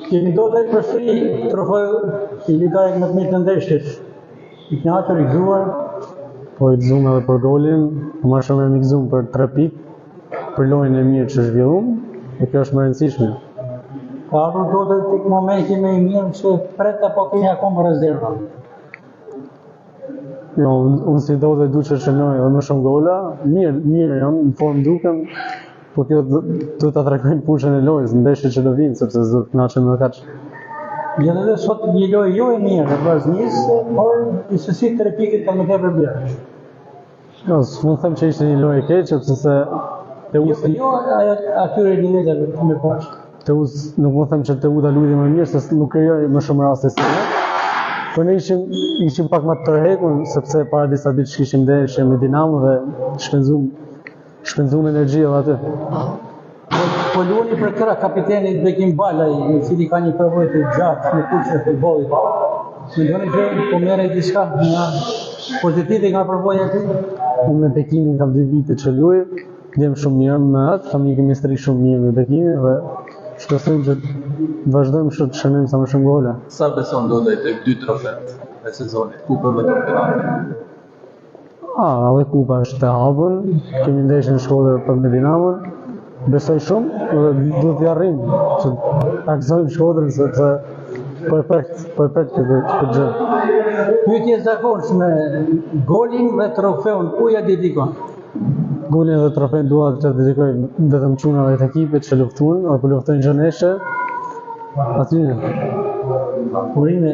Kemi do të përstri trofeu i ligarit më të mirë të ndeshjes. I kënaqur, i gëzuar. Po i gëzuar edhe për golin, më shumë jam i gëzuar për 3 pikë, për lojën e mirë që zhvillum, e kjo është më e rëndësishme. Ka ardhur do të tek momenti më i mirë se pret apo keni akoma rezerva? Jo, unë si do të du që shënoj edhe më shumë gola, mirë jam, në formë dukem, po kjo do të tregojnë pushën e lojës, ndeshje që do vinë, sepse s'do të kënaqem edhe kaq. Edhe sot një lojë jo e mirë e vazhnisë, por gjithsesi 3 pikët kanë më tepër blerë. Jo, s'mund them që ishte një lojë e keqe, sepse Jo, atyre niveleve më poshtë. Nuk mund them që Teuta luajti më mirë, se nuk krijoi më shumë raste se ne. Po ne ishim pak më të tërhequr, sepse para disa ditësh kishim ndeshje me Dinamo dhe shpenzum energji edhe aty. Po luani për këra kapitenit Bekim Balaj, i cili ka një përvojë të gjatë në fushën e futbollit. Mendoni që po merret diçka pozitive nga përvoja e tij? Unë me Bekimin kam 2 vite që luaj, jam shumë mirë me atë, kam një kemistri shumë mirë me Bekimin dhe shpresojmë që vazhdojmë kështu të shënojmë sa më shumë gola. Sa beson do të tek 2 trofet e sezonit, kupën dhe kampionatin? Edhe kupa është e hapur, kemi ndeshjen në Shkodër për me Dinamon. Besoj shumë dhe duhet t'i arrijmë që ta gëzojmë Shkodrën sepse perfekt këtë gjë. Pyetje e zakonshme, golin dhe trofeun ku ja dedikon? Golin dhe trofeun dua të dedikoj vetëm çunave të ekipit që luftuan, apo luftojnë çdo ndeshje. Aty. Urime.